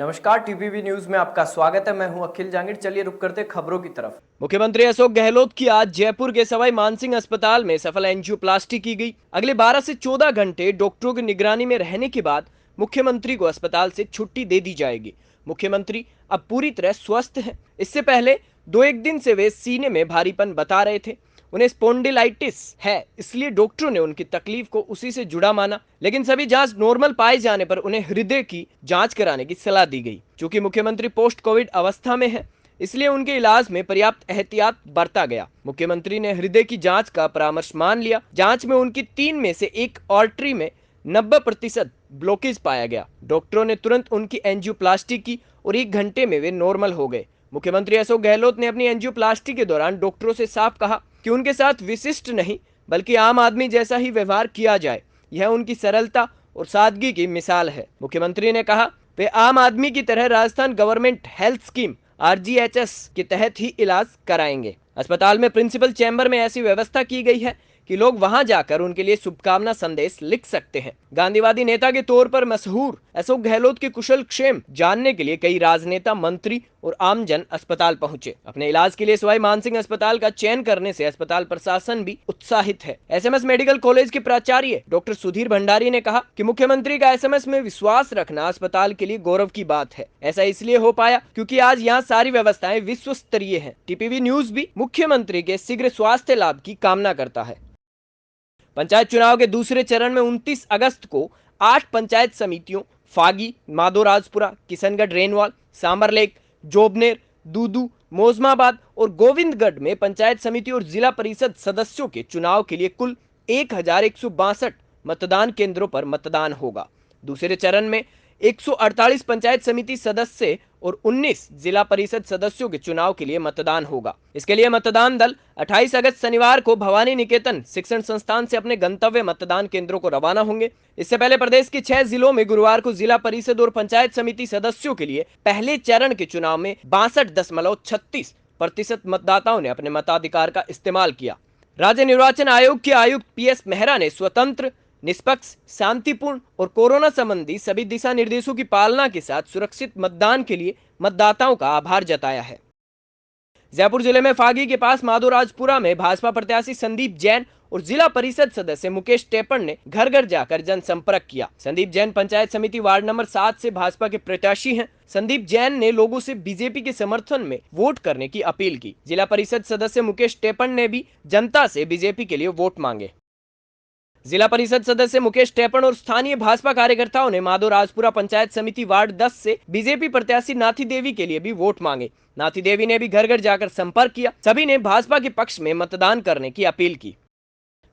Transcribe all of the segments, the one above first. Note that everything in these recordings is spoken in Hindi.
नमस्कार, टीपीवी न्यूज में आपका स्वागत है। मैं हूं अखिल जांगिड़। चलिए रुक करते खबरों की तरफ। मुख्यमंत्री अशोक गहलोत की आज जयपुर के सवाई मानसिंह अस्पताल में सफल एंजियोप्लास्टी की गई। अगले 12 से 14 घंटे डॉक्टरों की निगरानी में रहने के बाद मुख्यमंत्री को अस्पताल से छुट्टी दे दी जाएगी। मुख्यमंत्री अब पूरी तरह स्वस्थ हैं। इससे पहले 2-1 दिन से वे सीने में भारीपन बता रहे थे। उन्हें स्पोंडिलाइटिस है, इसलिए डॉक्टरों ने उनकी तकलीफ को उसी से जुड़ा माना, लेकिन सभी जांच नॉर्मल पाए जाने पर उन्हें हृदय की जांच कराने की सलाह दी गई। चूंकि मुख्यमंत्री पोस्ट कोविड अवस्था में है, इसलिए उनके इलाज में पर्याप्त एहतियात बरता गया। मुख्यमंत्री ने हृदय की जांच का परामर्श मान लिया। जांच में उनकी 3 में से 1 आर्टरी में 90% ब्लॉकेज पाया गया। डॉक्टरों ने तुरंत उनकी एंजियोप्लास्टी की और 1 घंटे में वे नॉर्मल हो गए। मुख्यमंत्री अशोक गहलोत ने अपनी एंजियोप्लास्टी के दौरान डॉक्टरों से साफ कहा कि उनके साथ विशिष्ट नहीं बल्कि आम आदमी जैसा ही व्यवहार किया जाए। यह उनकी सरलता और सादगी की मिसाल है। मुख्यमंत्री ने कहा वे आम आदमी की तरह Rajasthan government health scheme RGHS के तहत ही इलाज कराएंगे। अस्पताल में प्रिंसिपल चैम्बर में ऐसी व्यवस्था की गई है कि लोग वहां जाकर उनके लिए शुभकामना संदेश लिख सकते हैं। गांधीवादी नेता के तौर पर मशहूर अशोक गहलोत के कुशल क्षेम जानने के लिए कई राजनेता, मंत्री और आमजन अस्पताल पहुंचे। अपने इलाज के लिए सवाई मानसिंह अस्पताल का चयन करने से अस्पताल प्रशासन भी उत्साहित है। SMS मेडिकल कॉलेज के प्राचार्य डॉक्टर सुधीर भंडारी ने कहा कि मुख्यमंत्री का SMS में विश्वास रखना अस्पताल के लिए गौरव की बात है। ऐसा इसलिए हो पाया क्योंकि आज यहाँ सारी व्यवस्थाएं विश्व स्तरीय है। TPV न्यूज भी मुख्यमंत्री के शीघ्र स्वास्थ्य लाभ की कामना करता है। पंचायत चुनाव के दूसरे चरण में 29 अगस्त को 8 पंचायत समितियों फागी, माधोराजपुरा, किशनगढ़, रेनवाल, सांबरलेक, जोबनेर, दूदू, मोजमाबाद और गोविंदगढ़ में पंचायत समिति और जिला परिषद सदस्यों के चुनाव के लिए कुल 1162 मतदान केंद्रों पर मतदान होगा। दूसरे चरण में 148 पंचायत समिति सदस्य और 19 जिला परिषद सदस्यों के चुनाव के लिए मतदान होगा। इसके लिए मतदान दल 28 अगस्त शनिवार को भवानी निकेतन शिक्षण संस्थान से अपने गंतव्य मतदान केंद्रों को रवाना होंगे। इससे पहले प्रदेश के 6 जिलों में गुरुवार को जिला परिषद और पंचायत समिति सदस्यों के लिए पहले चरण के चुनाव में 62.36% मतदाताओं ने अपने मताधिकार का इस्तेमाल किया। राज्य निर्वाचन आयोग के आयुक्त PS मेहरा ने स्वतंत्र, निष्पक्ष, शांतिपूर्ण और कोरोना संबंधी सभी दिशा निर्देशों की पालना के साथ सुरक्षित मतदान के लिए मतदाताओं का आभार जताया है। जयपुर जिले में फागी के पास माधोराजपुरा में भाजपा प्रत्याशी संदीप जैन और जिला परिषद सदस्य मुकेश टेपड़ ने घर घर जाकर जनसंपर्क किया। संदीप जैन पंचायत समिति वार्ड नंबर 7 से भाजपा के प्रत्याशी हैं। संदीप जैन ने लोगों से बीजेपी के समर्थन में वोट करने की अपील की। जिला परिषद सदस्य मुकेश टेपड़ ने भी जनता से बीजेपी के लिए वोट मांगे। जिला परिषद सदस्य मुकेश टेपड़ और स्थानीय भाजपा कार्यकर्ताओं ने माधोराजपुरा पंचायत समिति वार्ड 10 से बीजेपी प्रत्याशी नाथी देवी के लिए भी वोट मांगे। नाथी देवी ने भी घर घर जाकर संपर्क किया। सभी ने भाजपा के पक्ष में मतदान करने की अपील की।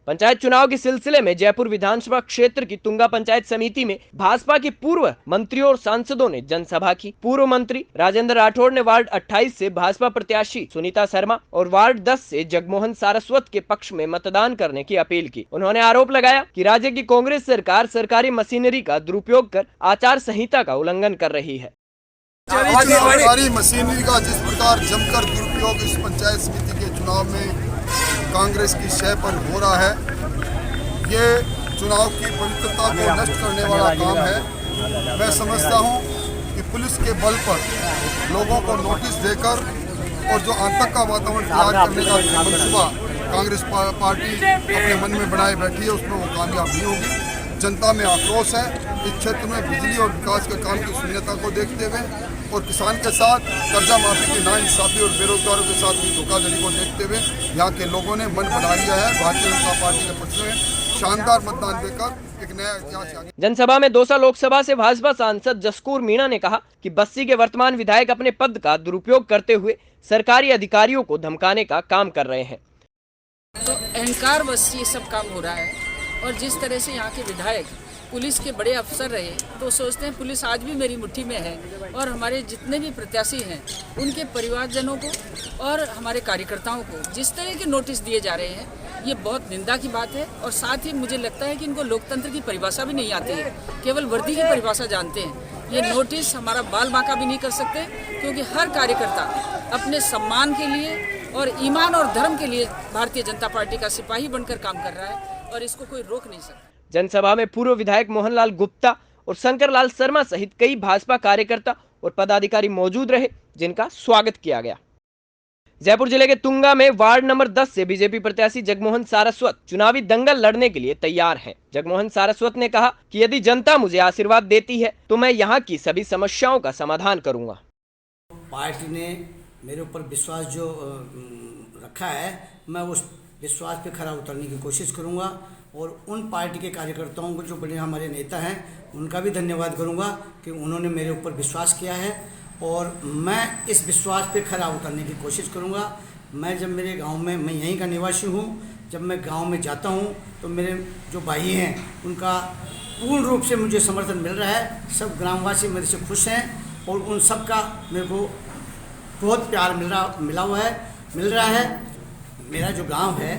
पंचायत चुनाव के सिलसिले में जयपुर विधानसभा क्षेत्र की तुंगा पंचायत समिति में भाजपा के पूर्व मंत्रियों और सांसदों ने जनसभा की। पूर्व मंत्री राजेंद्र राठौड़ ने वार्ड 28 से भाजपा प्रत्याशी सुनीता शर्मा और वार्ड 10 से जगमोहन सारस्वत के पक्ष में मतदान करने की अपील की। उन्होंने आरोप लगाया कि राज्य की कांग्रेस सरकार सरकारी मशीनरी का दुरुपयोग कर आचार संहिता का उल्लंघन कर रही है। सरकारी मशीनरी का जिस प्रकार जमकर दुरुपयोग इस पंचायत समिति के चुनाव में कांग्रेस की शय पर हो रहा है, ये चुनाव की पवित्रता को नष्ट करने वाला काम है। मैं समझता हूँ कि पुलिस के बल पर लोगों को नोटिस देकर और जो आतंक का वातावरण तैयार करने का मनसूबा कांग्रेस पार्टी अपने मन में बनाए बैठी है, उसमें वो कामयाब नहीं होगी। जनता में आक्रोश है। इस क्षेत्र में बिजली और विकास के काम की शून्यता को देखते हुए और किसान के साथ कर्जा माफी की नाइंसाफी और बेरोजगारों के साथ भी धोखाधड़ी को देखते हुए यहाँ के लोगों ने मन बना लिया है। भारतीय जनता पार्टी के पक्ष में शानदार मतदान देकर एक नया इतिहास। जनसभा में दौसा लोकसभा से भाजपा सांसद जसकूर मीणा ने कहा कि बस्सी के वर्तमान विधायक अपने पद का दुरुपयोग करते हुए सरकारी अधिकारियों को धमकाने का काम कर रहे हैं। तो अहंकार वश ये सब काम हो रहा है और जिस तरह से यहाँ के विधायक पुलिस के बड़े अफसर रहे तो सोचते हैं पुलिस आज भी मेरी मुट्ठी में है और हमारे जितने भी प्रत्याशी हैं उनके परिवारजनों को और हमारे कार्यकर्ताओं को जिस तरह के नोटिस दिए जा रहे हैं, ये बहुत निंदा की बात है। और साथ ही मुझे लगता है कि इनको लोकतंत्र की परिभाषा भी नहीं आती है, केवल वर्दी की परिभाषा जानते हैं। ये नोटिस हमारा बाल बांका भी नहीं कर सकते क्योंकि हर कार्यकर्ता अपने सम्मान के लिए और ईमान और धर्म के लिए भारतीय जनता पार्टी का सिपाही बनकर काम कर रहा है और इसको कोई रोक नहीं सकता। जनसभा में पूर्व विधायक मोहनलाल गुप्ता और शंकर लाल शर्मा सहित कई भाजपा कार्यकर्ता और पदाधिकारी मौजूद रहे, जिनका स्वागत किया गया। जयपुर जिले के तुंगा में वार्ड नंबर 10 से बीजेपी प्रत्याशी जगमोहन सारस्वत चुनावी दंगल लड़ने के लिए तैयार हैं। जगमोहन सारस्वत ने कहा कि यदि जनता मुझे आशीर्वाद देती है तो मैं यहाँ की सभी समस्याओं का समाधान करूंगा। पार्टी ने मेरे ऊपर विश्वास जो रखा है, मैं उस विश्वास पे खरा उतरने की कोशिश करूंगा और उन पार्टी के कार्यकर्ताओं को, जो बड़े हमारे नेता हैं, उनका भी धन्यवाद करूंगा कि उन्होंने मेरे ऊपर विश्वास किया है और मैं इस विश्वास पे खरा उतरने की कोशिश करूंगा। मैं जब मेरे गांव में, मैं यहीं का निवासी हूं, जब मैं गांव में जाता हूं तो मेरे जो भाई हैं उनका पूर्ण रूप से मुझे समर्थन मिल रहा है। सब ग्रामवासी मेरे से खुश हैं और उन सब का मेरे को बहुत प्यार मिल रहा है। मेरा जो गांव है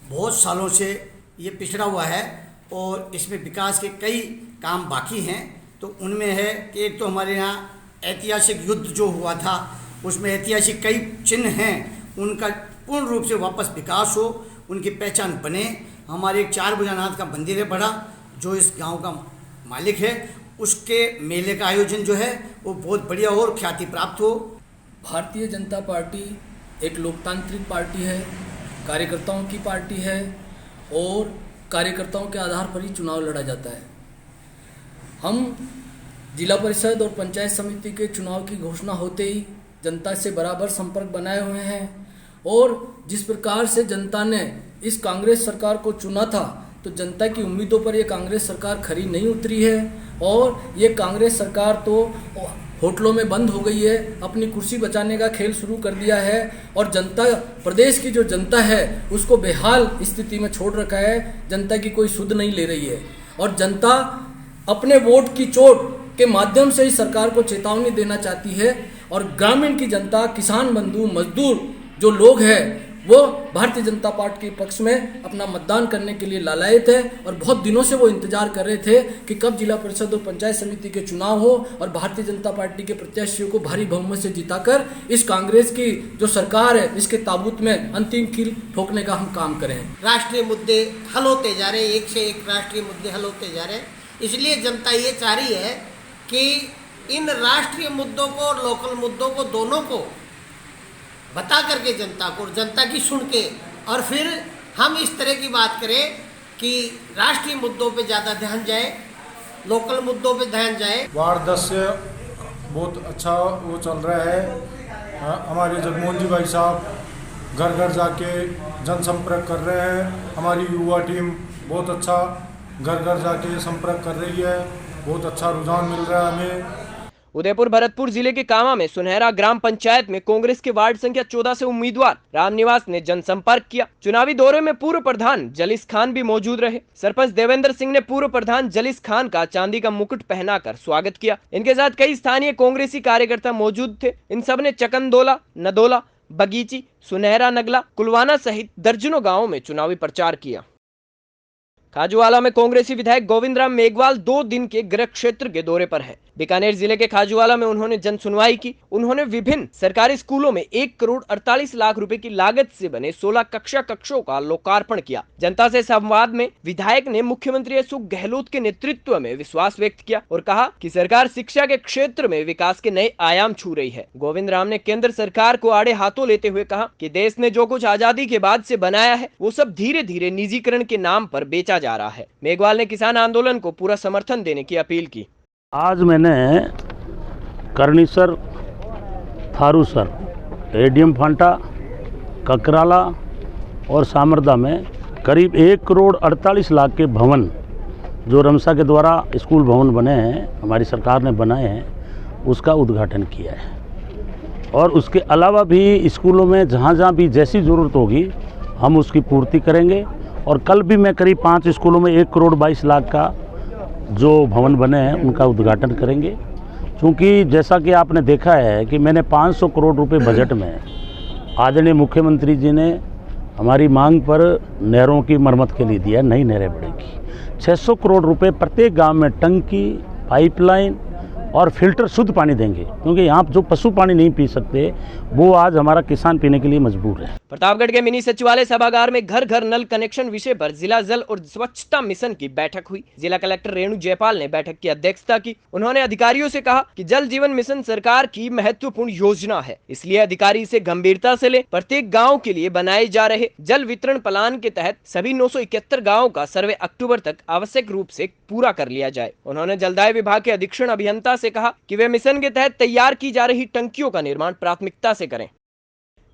बहुत सालों से ये पिछड़ा हुआ है और इसमें विकास के कई काम बाकी हैं। तो उनमें है कि एक तो हमारे यहाँ ऐतिहासिक युद्ध जो हुआ था, उसमें ऐतिहासिक कई चिन्ह हैं, उनका पूर्ण रूप से वापस विकास हो, उनकी पहचान बने। हमारे एक 4 भुजानाथ का मंदिर है बड़ा, जो इस गांव का मालिक है, उसके मेले का आयोजन जो है वो बहुत बढ़िया हो और ख्याति प्राप्त हो। भारतीय जनता पार्टी एक लोकतांत्रिक पार्टी है, कार्यकर्ताओं की पार्टी है और कार्यकर्ताओं के आधार पर ही चुनाव लड़ा जाता है। हम जिला परिषद और पंचायत समिति के चुनाव की घोषणा होते ही जनता से बराबर संपर्क बनाए हुए हैं और जिस प्रकार से जनता ने इस कांग्रेस सरकार को चुना था, तो जनता की उम्मीदों पर ये कांग्रेस सरकार खरी नहीं उतरी है और ये कांग्रेस सरकार तो होटलों में बंद हो गई है, अपनी कुर्सी बचाने का खेल शुरू कर दिया है और जनता, प्रदेश की जो जनता है उसको बेहाल स्थिति में छोड़ रखा है। जनता की कोई सुध नहीं ले रही है और जनता अपने वोट की चोट के माध्यम से इस सरकार को चेतावनी देना चाहती है और ग्रामीण की जनता, किसान बंधु, मजदूर जो लोग हैं, वो भारतीय जनता पार्टी के पक्ष में अपना मतदान करने के लिए लालायित है और बहुत दिनों से वो इंतजार कर रहे थे कि कब जिला परिषद और पंचायत समिति के चुनाव हो और भारतीय जनता पार्टी के प्रत्याशियों को भारी बहुमत से जिताकर इस कांग्रेस की जो सरकार है इसके ताबूत में अंतिम कील ठोकने का हम काम करें। राष्ट्रीय मुद्दे हल होते जा रहे, एक से एक राष्ट्रीय मुद्दे हल होते जा रहे, इसलिए जनता ये चाह रही है कि इन राष्ट्रीय मुद्दों को और लोकल मुद्दों को, दोनों को बता करके जनता को, जनता की सुन के, और फिर हम इस तरह की बात करें कि राष्ट्रीय मुद्दों पे ज़्यादा ध्यान जाए, लोकल मुद्दों पे ध्यान जाए। वार्ड 10 से बहुत अच्छा वो चल रहा है। हमारे जगमोहन जी भाई साहब घर घर जाके जनसंपर्क कर रहे हैं। हमारी युवा टीम बहुत अच्छा घर घर जाके संपर्क कर रही है, बहुत अच्छा रुझान मिल रहा है हमें। उदयपुर भरतपुर जिले के कामा में सुनहरा ग्राम पंचायत में कांग्रेस के वार्ड संख्या 14 से उम्मीदवार रामनिवास ने जनसंपर्क किया। चुनावी दौरे में पूर्व प्रधान जलीस खान भी मौजूद रहे। सरपंच देवेंद्र सिंह ने पूर्व प्रधान जलीस खान का चांदी का मुकुट पहनाकर स्वागत किया। इनके साथ कई स्थानीय कांग्रेसी कार्यकर्ता मौजूद थे। इन सब ने चकंदोला, नदोला, बगीची, सुनहरा नगला, कुलवाना सहित दर्जनों गाँव में चुनावी प्रचार किया। खाजुवाला में कांग्रेसी विधायक गोविंदराम मेघवाल 2 दिन के गृह क्षेत्र के दौरे पर हैं। बीकानेर जिले के खाजुवाला में उन्होंने जन सुनवाई की। उन्होंने विभिन्न सरकारी स्कूलों में 1 करोड़ 48 लाख रुपए की लागत से बने 16 कक्षों का लोकार्पण किया। जनता से संवाद में विधायक ने मुख्यमंत्री अशोक गहलोत के नेतृत्व में विश्वास व्यक्त किया और कहा कि सरकार शिक्षा के क्षेत्र में विकास के नए आयाम छू रही है। गोविंदराम ने केंद्र सरकार को आड़े हाथों लेते हुए कहा कि देश ने जो कुछ आजादी के बाद से बनाया है वो सब धीरे धीरे निजीकरण के नाम पर बेचा जा रहा है। मेघवाल ने किसान आंदोलन को पूरा समर्थन देने की अपील की। आज मैंने करनीसर, थारूसर, एडीएम फांटा, ककराला और सामरदा में करीब 1 करोड़ 48 लाख के भवन जो रमसा के द्वारा स्कूल भवन बने हैं, हमारी सरकार ने बनाए हैं, उसका उद्घाटन किया है। और उसके अलावा भी स्कूलों में जहाँ जहाँ भी जैसी ज़रूरत होगी हम उसकी पूर्ति करेंगे। और कल भी मैं करीब 5 स्कूलों में 1 करोड़ 22 लाख का जो भवन बने हैं उनका उद्घाटन करेंगे। क्योंकि जैसा कि आपने देखा है कि मैंने 500 करोड़ रुपए बजट में आदरणीय मुख्यमंत्री जी ने हमारी मांग पर नहरों की मरम्मत के लिए दिया, नई नहरें बढ़ेगी। 600 करोड़ रुपए प्रत्येक गांव में टंकी, पाइपलाइन और फिल्टर शुद्ध पानी देंगे, क्योंकि यहाँ जो पशु पानी नहीं पी सकते वो आज हमारा किसान पीने के लिए मजबूर है। प्रतापगढ़ के मिनी सचिवालय सभागार में घर घर नल कनेक्शन विषय पर जिला जल और स्वच्छता मिशन की बैठक हुई। जिला कलेक्टर रेणु जयपाल ने बैठक की अध्यक्षता की। उन्होंने अधिकारियों से कहा कि जल जीवन मिशन सरकार की महत्वपूर्ण योजना है, इसलिए अधिकारी इसे गंभीरता से ले। प्रत्येक गाँव के लिए बनाए जा रहे जल वितरण प्लान के तहत सभी 971 गाँव का सर्वे अक्टूबर तक आवश्यक रूप से पूरा कर लिया जाए। उन्होंने जलदाय विभाग के अधीक्षण अभियंता से कहा कि वे मिशन के तहत तैयार की जा रही टंकियों का निर्माण प्राथमिकता से करें।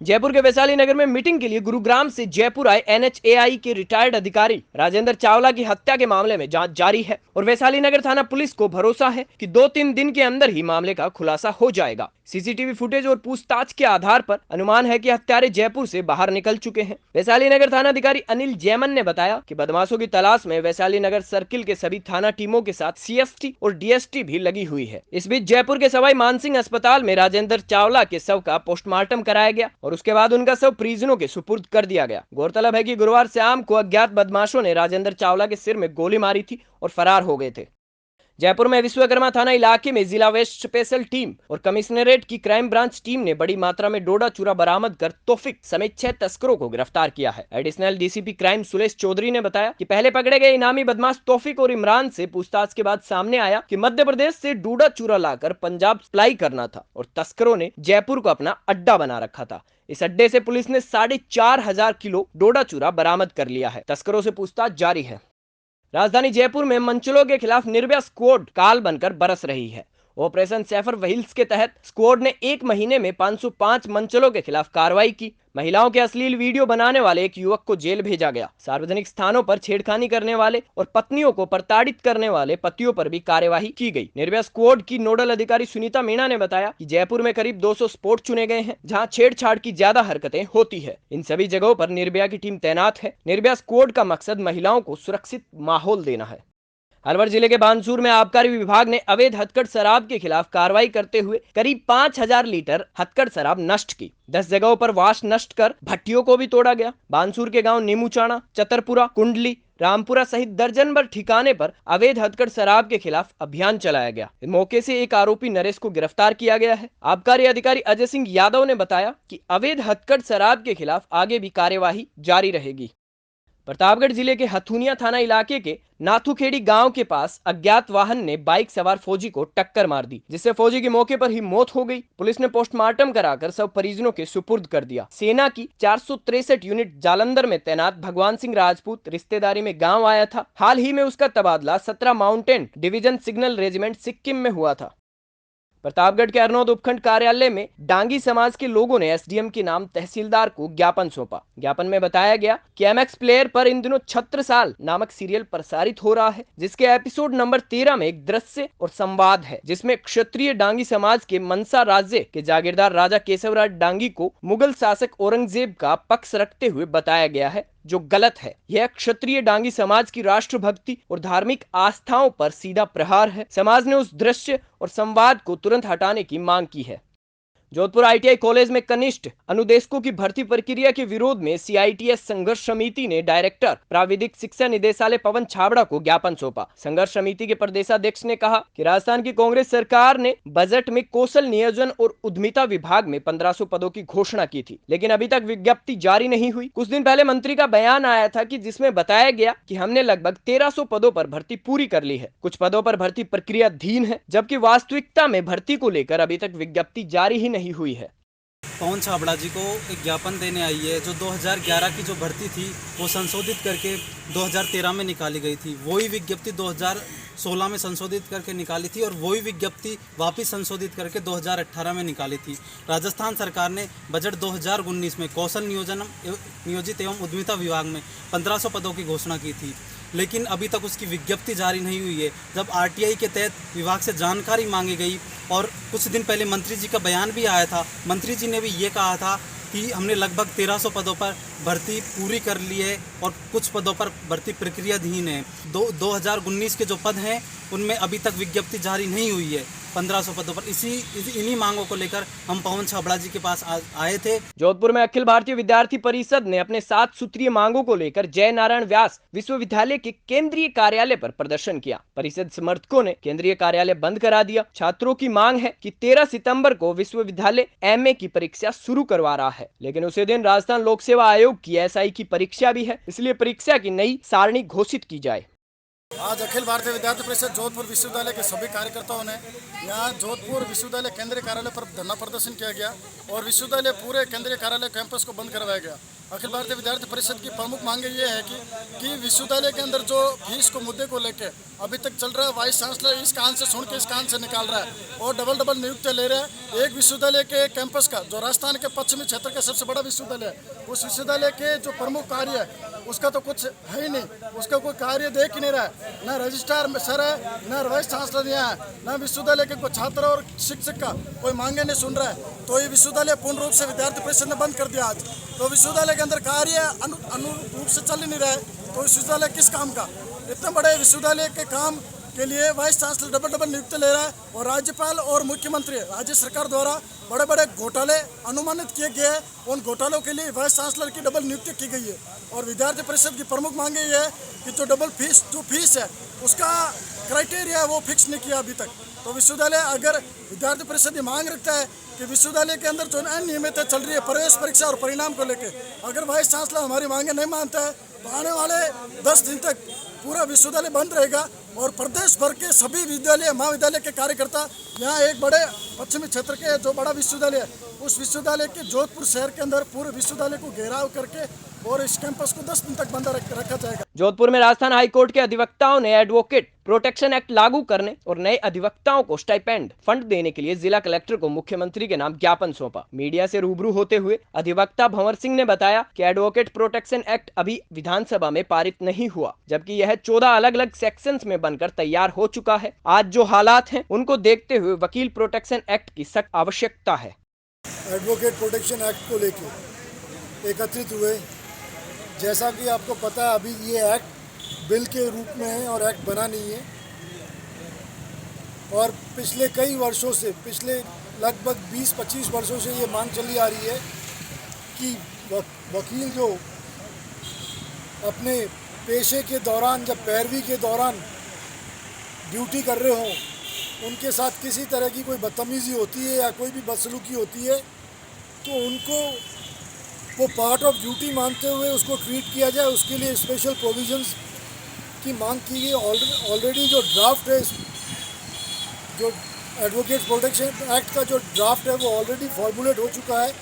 जयपुर के वैशाली नगर में मीटिंग के लिए गुरुग्राम से जयपुर आए NHAI के रिटायर्ड अधिकारी राजेंद्र चावला की हत्या के मामले में जांच जारी है और वैशाली नगर थाना पुलिस को भरोसा है कि 2-3 दिन के अंदर ही मामले का खुलासा हो जाएगा। सीसीटीवी फुटेज और पूछताछ के आधार पर अनुमान है कि हत्यारे जयपुर से बाहर निकल चुके हैं। वैशाली नगर थाना अधिकारी अनिल जैमन ने बताया कि बदमाशों की तलाश में वैशाली नगर सर्किल के सभी थाना टीमों के साथ CST और DST भी लगी हुई है। इस बीच जयपुर के सवाई मानसिंह अस्पताल में राजेंद्र चावला के शव का पोस्टमार्टम कराया गया और उसके बाद उनका शव परिजनों के सुपुर्द कर दिया गया। गौरतलब है कि गुरुवार शाम को अज्ञात बदमाशों ने राजेंद्र चावला के सिर में गोली मारी थी और फरार हो गए थे। जयपुर में विश्वकर्मा थाना इलाके में जिला वेस्ट स्पेशल टीम और कमिश्नरेट की क्राइम ब्रांच टीम ने बड़ी मात्रा में डोडा चूरा बरामद कर तौफीक समेत 6 तस्करों को गिरफ्तार किया है। Additional DCP crime Sulesh Chaudhary ने बताया कि पहले पकड़े गए इनामी बदमाश तौफीक और इमरान से पूछताछ के बाद सामने आया कि मध्य प्रदेश से डोडा चूरा लाकर पंजाब सप्लाई करना था और तस्करों ने जयपुर को अपना अड्डा बना रखा था। इस अड्डे से पुलिस ने 4,500 किलो डोडा चूरा बरामद कर लिया है। तस्करों से पूछताछ जारी है। राजधानी जयपुर में मंचलों के खिलाफ निर्भया स्क्वाड काल बनकर बरस रही है। ऑपरेशन सैफर व्हील्स के तहत स्क्वाड ने 1 महीने में 505 मंचलों के खिलाफ कार्रवाई की। महिलाओं के अश्लील वीडियो बनाने वाले एक युवक को जेल भेजा गया। सार्वजनिक स्थानों पर छेड़खानी करने वाले और पत्नियों को प्रताड़ित करने वाले पतियों पर भी कार्यवाही की गई। निर्भया स्क्वाड की नोडल अधिकारी सुनीता मीणा ने बताया कि जयपुर में करीब 200 स्पॉट चुने गए हैं जहां छेड़छाड़ की ज्यादा हरकतें होती है। इन सभी जगहों पर निर्भया की टीम तैनात है। निर्भया स्क्वाड का मकसद महिलाओं को सुरक्षित माहौल देना है। अलवर जिले के बानसूर में आबकारी विभाग ने अवैध हथकढ़ शराब के खिलाफ कार्रवाई करते हुए करीब 5,000 लीटर हथकढ़ शराब नष्ट की। 10 जगहों पर वाश नष्ट कर भट्टियों को भी तोड़ा गया। बानसूर के गांव नीमूचाणा, चतरपुरा, कुंडली, रामपुरा सहित दर्जन भर ठिकाने पर अवैध हथकढ़ शराब के खिलाफ अभियान चलाया गया। इस मौके से एक आरोपी नरेश को गिरफ्तार किया गया है। आबकारी अधिकारी अजय सिंह यादव ने बताया कि अवैध हथकढ़ शराब के खिलाफ आगे भी कार्यवाही जारी रहेगी। प्रतापगढ़ जिले के हथुनिया थाना इलाके के नाथुखेड़ी गांव के पास अज्ञात वाहन ने बाइक सवार फौजी को टक्कर मार दी, जिससे फौजी की मौके पर ही मौत हो गई। पुलिस ने पोस्टमार्टम कराकर सब परिजनों के सुपुर्द कर दिया। सेना की 463 यूनिट जालंधर में तैनात भगवान सिंह राजपूत रिश्तेदारी में गांव आया था। हाल ही में उसका तबादला 17 mountain division signal regiment Sikkim में हुआ था। प्रतापगढ़ के अरनौद उपखंड कार्यालय में डांगी समाज के लोगों ने SDM के नाम तहसीलदार को ज्ञापन सौंपा। ज्ञापन में बताया गया कि MX प्लेयर पर इन दिनों छत्रसाल नामक सीरियल प्रसारित हो रहा है, जिसके एपिसोड नंबर 13 में एक दृश्य और संवाद है जिसमें क्षत्रिय डांगी समाज के मनसा राज्य के जागीरदार राजा केशवराज डांगी को मुगल शासक औरंगजेब का पक्ष रखते हुए बताया गया है, जो गलत है। यह क्षत्रिय डांगी समाज की राष्ट्रभक्ति और धार्मिक आस्थाओं पर सीधा प्रहार है। समाज ने उस दृश्य और संवाद को तुरंत हटाने की मांग की है। जोधपुर ITI कॉलेज में कनिष्ठ अनुदेशकों की भर्ती प्रक्रिया के विरोध में CITS संघर्ष समिति ने डायरेक्टर प्राविधिक शिक्षा निदेशालय पवन छाबड़ा को ज्ञापन सौंपा। संघर्ष समिति के प्रदेशाध्यक्ष ने कहा कि राजस्थान की कांग्रेस सरकार ने बजट में कौशल नियोजन और उद्यमिता विभाग में 1500 पदों की घोषणा की थी, लेकिन अभी तक विज्ञप्ति जारी नहीं हुई। कुछ दिन पहले मंत्री का बयान आया था कि जिसमें बताया गया कि हमने लगभग 1300 पदों पर भर्ती पूरी कर ली है। कुछ पदों पर भर्ती प्रक्रियाधीन है, जबकि वास्तविकता में भर्ती को लेकर अभी तक विज्ञप्ति जारी ही नहीं हुई है। पवन छाबड़ा जी को एक ज्ञापन देने आई है। जो 2011 की जो भर्ती थी वो संशोधित करके 2013 में निकाली गई थी। वही विज्ञप्ति 2016 में संशोधित करके निकाली थी और वही विज्ञप्ति वापस संशोधित करके 2018 में निकाली थी। राजस्थान सरकार ने बजट 2019 में कौशल नियोजित एवं उद्यमिता विभाग में 1500 पदों की घोषणा की थी, लेकिन अभी तक उसकी विज्ञप्ति जारी नहीं हुई है। जब RTI के तहत विभाग से जानकारी मांगी गई और कुछ दिन पहले मंत्री जी का बयान भी आया था, मंत्री जी ने भी ये कहा था कि हमने लगभग 1300 पदों पर भर्ती पूरी कर ली है और कुछ पदों पर भर्ती प्रक्रियाधीन है। 2019 के जो पद हैं उनमें अभी तक विज्ञप्ति जारी नहीं हुई है। 1500 पदों पर। इन्हीं मांगों को लेकर हम पवन छाबड़ा जी के पास आए थे। जोधपुर में अखिल भारतीय विद्यार्थी परिषद ने अपने 7 सूत्रीय मांगों को लेकर जय नारायण व्यास विश्वविद्यालय के केंद्रीय कार्यालय पर प्रदर्शन किया। परिषद समर्थकों ने केंद्रीय कार्यालय बंद करा दिया। छात्रों की मांग है कि 13 सितंबर को विश्वविद्यालय एमए की परीक्षा शुरू करवा रहा है, लेकिन उसी दिन राजस्थान लोक सेवा आयोग की एसआई की परीक्षा भी है, इसलिए परीक्षा की नई सारणी घोषित की जाए। आज अखिल भारतीय विद्यार्थी परिषद जोधपुर विश्वविद्यालय के सभी कार्यकर्ताओं ने यहाँ जोधपुर विश्वविद्यालय केंद्रीय कार्यालय पर धरना प्रदर्शन किया गया और विश्वविद्यालय पूरे केंद्रीय कार्यालय कैंपस को बंद करवाया गया। अखिल भारतीय विद्यार्थी परिषद की प्रमुख मांगे ये है कि विश्वविद्यालय के अंदर जो फीस को मुद्दे को लेकर अभी तक चल रहा है, वाइस चांसलर इस कान से सुन के इस कान से निकाल रहा है और डबल नियुक्तियाँ ले रहा है। एक विश्वविद्यालय के कैंपस का जो राजस्थान के पश्चिमी क्षेत्र का सबसे बड़ा विश्वविद्यालय है, उस विश्वविद्यालय के जो प्रमुख कार्य है उसका तो कुछ है ही नहीं, उसका कोई कार्य देख ही नहीं रहा है। न रजिस्ट्रार सर है, न वाइस चांसलर यहाँ है, न विश्वविद्यालय के कोई छात्र और शिक्षक का कोई मांगे नहीं सुन रहा है। तो ये विश्वविद्यालय पूर्ण रूप से विद्यार्थी परिषद ने बंद कर दिया आज। तो विश्वविद्यालय के अंदर कार्य अनुरूप से चल ही नहीं रहा है, तो विश्वविद्यालय किस काम का? इतने बड़े विश्वविद्यालय के काम के लिए वाइस चांसलर डबल नियुक्ति ले रहा है और राज्यपाल और मुख्यमंत्री राज्य सरकार द्वारा बड़े बड़े घोटाले अनुमानित किए गए हैं। उन घोटालों के लिए वाइस चांसलर की डबल नियुक्ति की गई है और विद्यार्थी परिषद की प्रमुख मांगे ये है कि जो डबल फीस है उसका क्राइटेरिया है वो फिक्स नहीं किया अभी तक। तो विश्वविद्यालय अगर विद्यार्थी परिषद ये मांग रखता है कि विश्वविद्यालय के अंदर जो अनियमितता चल रही है प्रवेश परीक्षा और परिणाम को लेकर, अगर वाइस चांसलर हमारी मांगे नहीं मानता है तो आने वाले 10 दिन तक पूरा विश्वविद्यालय बंद रहेगा और प्रदेश भर के सभी विद्यालय महाविद्यालय के कार्यकर्ता यहाँ एक बड़े पश्चिमी क्षेत्र के जो बड़ा विश्वविद्यालय है उस विश्वविद्यालय के जोधपुर शहर के अंदर पूरे विश्वविद्यालय को घेराव करके और इस कैंपस को 10 दिन तक बंद रखा जाएगा। जोधपुर में राजस्थान हाईकोर्ट के अधिवक्ताओं ने एडवोकेट प्रोटेक्शन एक्ट लागू करने और नए अधिवक्ताओं को स्टाइपेंड फंड देने के लिए जिला कलेक्टर को मुख्यमंत्री के नाम ज्ञापन सौंपा। मीडिया से रूबरू होते हुए अधिवक्ता भंवर सिंह ने बताया कि एडवोकेट प्रोटेक्शन एक्ट अभी विधानसभा में पारित नहीं हुआ, जबकि यह 14 अलग अलग सेक्शंस में बनकर तैयार हो चुका है। आज जो हालात हैं उनको देखते हुए वकील प्रोटेक्शन एक्ट की सख्त आवश्यकता है। एडवोकेट प्रोटेक्शन एक्ट को लेकर एकत्रित हुए, जैसा कि आपको पता है अभी ये एक्ट बिल के रूप में है और एक्ट बना नहीं है और पिछले कई वर्षों से, पिछले लगभग 20-25 वर्षों से ये मांग चली आ रही है कि वकील जो अपने पेशे के दौरान, जब पैरवी के दौरान ड्यूटी कर रहे हों, उनके साथ किसी तरह की कोई बदतमीज़ी होती है या कोई भी बदसलूकी होती है तो उनको वो पार्ट ऑफ ड्यूटी मानते हुए उसको ट्रीट किया जाए, उसके लिए स्पेशल प्रोविजंस की मांग की गई। ऑलरेडी जो ड्राफ्ट है, जो एडवोकेट प्रोटेक्शन एक्ट का जो ड्राफ्ट है वो ऑलरेडी फॉर्मुलेट हो चुका है,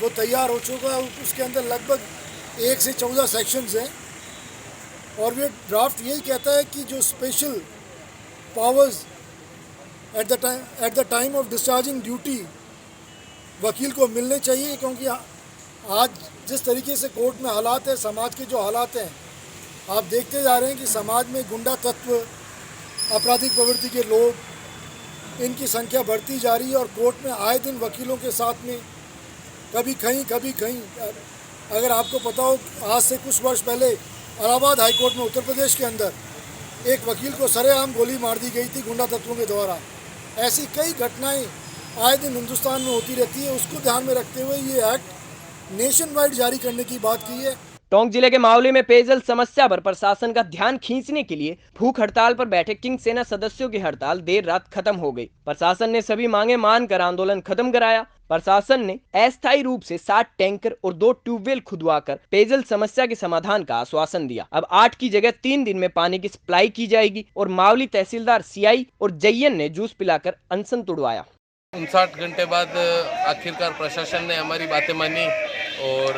वो तैयार हो चुका है। उसके अंदर लगभग 1 से 14 सेक्शंस हैं और ये ड्राफ्ट यही कहता है कि जो special powers at the time of discharging duty वकील को मिलने चाहिए, क्योंकि आज जिस तरीके से कोर्ट में हालात है, समाज के जो हालात हैं, आप देखते जा रहे हैं कि समाज में गुंडा तत्व, आपराधिक प्रवृत्ति के लोग, इनकी संख्या बढ़ती जा रही है और कोर्ट में आए दिन वकीलों के साथ में कभी कहीं अगर आपको पता हो, आज से कुछ वर्ष पहले इलाहाबाद हाईकोर्ट में उत्तर प्रदेश के अंदर एक वकील को सरेआम गोली मार दी गई थी गुंडा तत्वों के द्वारा। ऐसी कई घटनाएं आए दिन हिंदुस्तान में होती रहती है। उसको ध्यान में रखते हुए ये एक्ट नेशन वाइड जारी करने की बात की है। टोंक जिले के मावली में पेयजल समस्या पर प्रशासन का ध्यान खींचने के लिए भूख हड़ताल पर बैठे किंग सेना सदस्यों की हड़ताल देर रात खत्म हो गई। प्रशासन ने सभी मांगे मानकर आंदोलन खत्म कराया। प्रशासन ने अस्थायी रूप से 60 टैंकर और 2 ट्यूबवेल खुदवाकर पेयजल समस्या के समाधान का आश्वासन दिया। अब 8 की जगह 3 दिन में पानी की सप्लाई की जाएगी और मावली तहसीलदार सीआई और जयन ने जूस पिलाकर अनशन तुड़वाया। 59 घंटे बाद आखिरकार प्रशासन ने हमारी बातें मानी और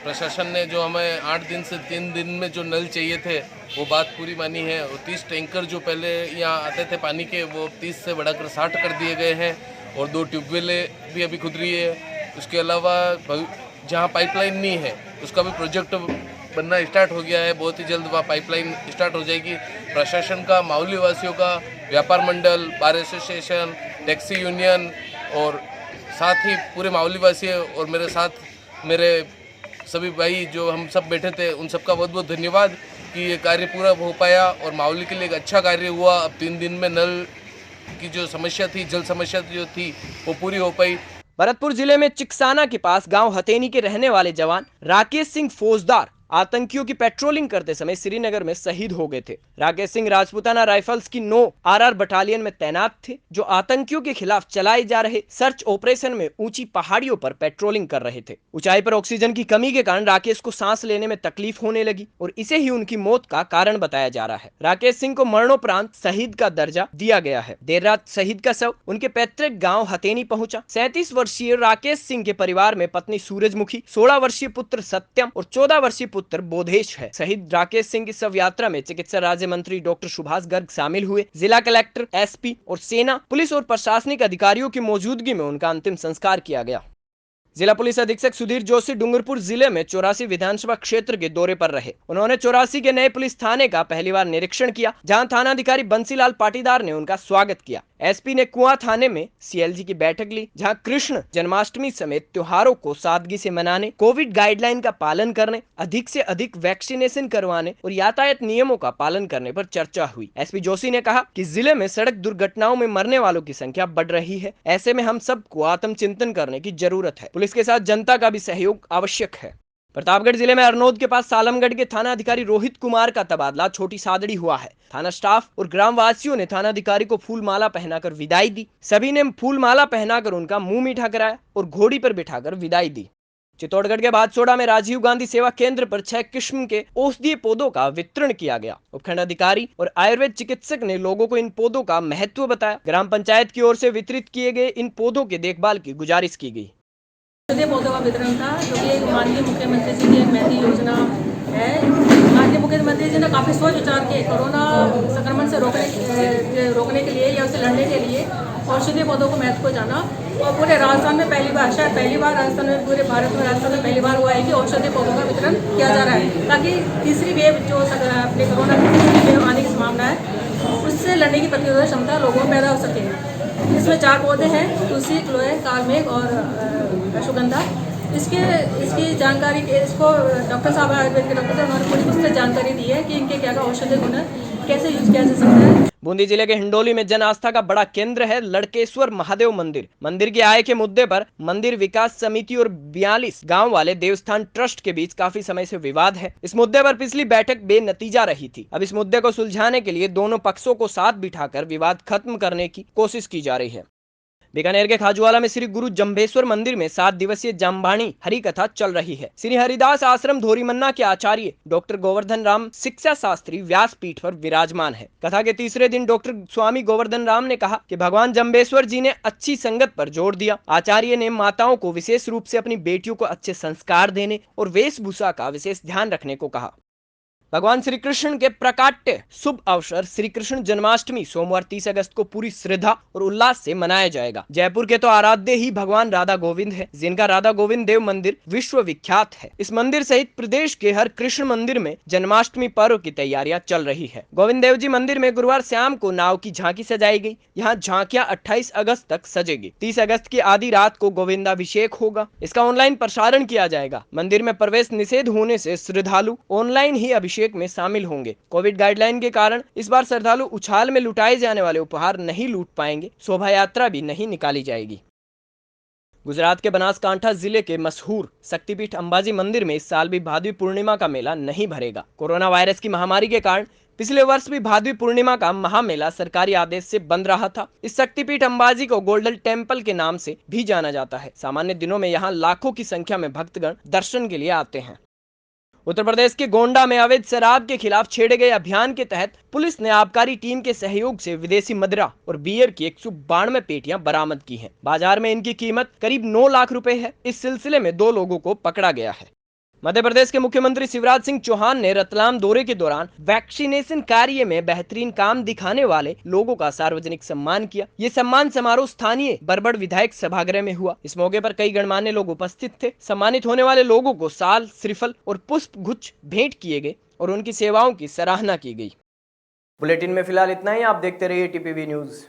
प्रशासन ने जो हमें 8 दिन से 3 दिन में जो नल चाहिए थे वो बात पूरी मानी है। और 30 टैंकर जो पहले यहाँ आते थे पानी के, वो 30 से बढ़ाकर 60 कर दिए गए हैं और 2 ट्यूबवेलें भी अभी खुद रही है। उसके अलावा जहाँ पाइपलाइन नहीं है उसका भी प्रोजेक्ट बनना स्टार्ट हो गया है। बहुत ही जल्द वहाँ पाइपलाइन स्टार्ट हो जाएगी। प्रशासन का, मावली वासियों का, व्यापार मंडल, बार एसोसिएशन, टैक्सी यूनियन और साथ ही पूरे मावली वासी और मेरे साथ मेरे सभी भाई जो हम सब बैठे थे, उन सबका बहुत बहुत धन्यवाद कि ये कार्य पूरा हो पाया और मावली के लिए एक अच्छा कार्य हुआ। अब 3 दिन में नल की जो समस्या थी, जल समस्या जो थी, वो पूरी हो पाई। भरतपुर जिले में चिकसाना के पास गांव हथेनी के रहने वाले जवान राकेश सिंह फौजदार आतंकियों की पेट्रोलिंग करते समय श्रीनगर में शहीद हो गए थे। राकेश सिंह राजपूताना राइफल्स की 9 आरआर बटालियन में तैनात थे, जो आतंकियों के खिलाफ चलाए जा रहे सर्च ऑपरेशन में ऊंची पहाड़ियों पर पेट्रोलिंग कर रहे थे। ऊंचाई पर ऑक्सीजन की कमी के कारण राकेश को सांस लेने में तकलीफ होने लगी और इसे ही उनकी मौत का कारण बताया जा रहा है। राकेश सिंह को मरणोपरांत शहीद का दर्जा दिया गया है। देर रात शहीद का शव उनके पैतृक गाँव हथेनी पहुंचा। 37 वर्षीय राकेश सिंह के परिवार में पत्नी सूरजमुखी, 16 वर्षीय पुत्र सत्यम और 14 वर्षीय पुत्र बोधेश है। शहीद राकेश सिंह की शव यात्रा में चिकित्सा राज्य मंत्री डॉक्टर सुभाष गर्ग शामिल हुए। जिला कलेक्टर, एसपी और सेना, पुलिस और प्रशासनिक अधिकारियों की मौजूदगी में उनका अंतिम संस्कार किया गया। जिला पुलिस अधीक्षक सुधीर जोशी डूंगरपुर जिले में 84 विधानसभा क्षेत्र के दौरे पर रहे। उन्होंने 84 के नए पुलिस थाने का पहली बार निरीक्षण किया, जहां थानाधिकारी बंसीलाल पाटीदार ने उनका स्वागत किया। एसपी ने कुआं थाने में सीएलजी की बैठक ली, जहां कृष्ण जन्माष्टमी समेत त्योहारों को सादगी से मनाने, कोविड गाइडलाइन का पालन करने, अधिक से अधिक वैक्सीनेशन करवाने और यातायात नियमों का पालन करने पर चर्चा हुई। एसपी जोशी ने कहा कि जिले में सड़क दुर्घटनाओं में मरने वालों की संख्या बढ़ रही है। ऐसे में हम सबको आत्मचिंतन करने की जरूरत है। पुलिस के साथ जनता का भी सहयोग आवश्यक है। प्रतापगढ़ जिले में अरनोद के पास सालमगढ़ के थाना अधिकारी रोहित कुमार का तबादला छोटी सादड़ी हुआ है। थाना स्टाफ और ग्राम वासियों ने थाना अधिकारी को फूल माला पहनाकर विदाई दी। सभी ने फूल माला पहनाकर उनका मुंह मीठा कराया और घोड़ी पर बिठाकर विदाई दी। चित्तौड़गढ़ के बादसोड़ा में राजीव गांधी सेवा केंद्र पर 6 किस्म के औषधीय पौधों का वितरण किया गया। उपखंड अधिकारी और आयुर्वेद चिकित्सक ने लोगों को इन पौधों का महत्व बताया। ग्राम पंचायत की ओर से वितरित किए गए इन पौधों के देखभाल की गुजारिश की गई। पौधों का वितरण था, जो कि माननीय मुख्यमंत्री जी की एक महती योजना है। माननीय मुख्यमंत्री जी ने काफ़ी सोच विचार के कोरोना संक्रमण से रोकने के लिए या उसे लड़ने के लिए औषधीय पौधों को महत्व को जाना। और पूरे राजस्थान में पहली बार, शायद पहली बार राजस्थान में, पूरे भारत में राजस्थान में पहली बार हुआ है कि औषधीय पौधों का वितरण किया जा रहा है, ताकि तीसरी वेव जो अपने कोरोना की तीसरी वेव आने की संभावना है, उससे लड़ने की प्रतिरोधक क्षमता लोगों में पैदा हो सके। इसमें 4 पौधे हैं, तुलसी, क्लोए, कालमेघ और अश्वगंधा। इसकी जानकारी इसको डॉक्टर साहब आयुर्वेद के डॉक्टर साहब उन्होंने पूरी विस्तृत जानकारी दी है कि इनके क्या औषधीय गुण है, कैसे यूज किया जा सकता है। बूंदी जिले के हिंडोली में जन आस्था का बड़ा केंद्र है लड़केश्वर महादेव मंदिर। मंदिर की आय के मुद्दे पर मंदिर विकास समिति और 42 गांव वाले देवस्थान ट्रस्ट के बीच काफी समय से विवाद है। इस मुद्दे पर पिछली बैठक बेनतीजा रही थी। अब इस मुद्दे को सुलझाने के लिए दोनों पक्षों को साथ बिठाकर विवाद खत्म करने की कोशिश की जा रही है। बीकानेर के खाजुवाला में श्री गुरु जम्भेश्वर मंदिर में 7 दिवसीय जामबाणी हरि कथा चल रही है। श्री हरिदास आश्रम धोरीमन्ना के आचार्य डॉक्टर गोवर्धन राम शिक्षा शास्त्री व्यासपीठ पर विराजमान है। कथा के तीसरे दिन डॉक्टर स्वामी गोवर्धन राम ने कहा कि भगवान जम्भेश्वर जी ने अच्छी संगत पर जोर दिया। आचार्य ने माताओं को विशेष रूप से अपनी बेटियों को अच्छे संस्कार देने और वेशभूषा का विशेष ध्यान रखने को कहा। भगवान श्री कृष्ण के प्रकाट्य शुभ अवसर श्री कृष्ण जन्माष्टमी सोमवार 30 अगस्त को पूरी श्रद्धा और उल्लास से मनाया जाएगा। जयपुर के तो आराध्य ही भगवान राधा गोविंद है, जिनका राधा गोविंद देव मंदिर विश्व विख्यात है। इस मंदिर सहित प्रदेश के हर कृष्ण मंदिर में जन्माष्टमी पर्व की तैयारियां चल रही है। गोविंद देव जी मंदिर में गुरुवार शाम को नाव की झांकी सजाई गई। यहाँ झांकियां 28 अगस्त तक सजेगी। 30 अगस्त की आधी रात को गोविंदाभिषेक होगा। इसका ऑनलाइन प्रसारण किया जाएगा। मंदिर में प्रवेश निषेध होने से श्रद्धालु ऑनलाइन ही अभिषेक में शामिल होंगे। कोविड गाइडलाइन के कारण इस बार श्रद्धालु उछाल में लुटाए जाने वाले उपहार नहीं लूट पाएंगे। शोभा यात्रा भी नहीं निकाली जाएगी। गुजरात के बनासकांठा जिले के मशहूर शक्तिपीठ अंबाजी मंदिर में इस साल भी भादवी पूर्णिमा का मेला नहीं भरेगा। कोरोना वायरस की महामारी के कारण पिछले वर्ष भी भादवी पूर्णिमा का महामेला सरकारी आदेश से बंद रहा था। इस शक्तिपीठ अंबाजी को गोल्डन टेम्पल के नाम से भी जाना जाता है। सामान्य दिनों में यहाँ लाखों की संख्या में भक्तगण दर्शन के लिए आते हैं। उत्तर प्रदेश के गोंडा में अवैध शराब के खिलाफ छेड़े गए अभियान के तहत पुलिस ने आबकारी टीम के सहयोग से विदेशी मदिरा और बियर की 192 पेटियां बरामद की हैं। बाजार में इनकी कीमत करीब 9 लाख रुपए है। इस सिलसिले में 2 लोगों को पकड़ा गया है। मध्य प्रदेश के मुख्यमंत्री शिवराज सिंह चौहान ने रतलाम दौरे के दौरान वैक्सीनेशन कार्य में बेहतरीन काम दिखाने वाले लोगों का सार्वजनिक सम्मान किया। ये सम्मान समारोह स्थानीय बरबड़ विधायक सभागृह में हुआ। इस मौके पर कई गणमान्य लोग उपस्थित थे। सम्मानित होने वाले लोगों को साल, श्रीफल और पुष्प गुच्छ भेंट किए गए और उनकी सेवाओं की सराहना की गई। बुलेटिन में फिलहाल इतना ही। आप देखते रहिए टीपीवी न्यूज।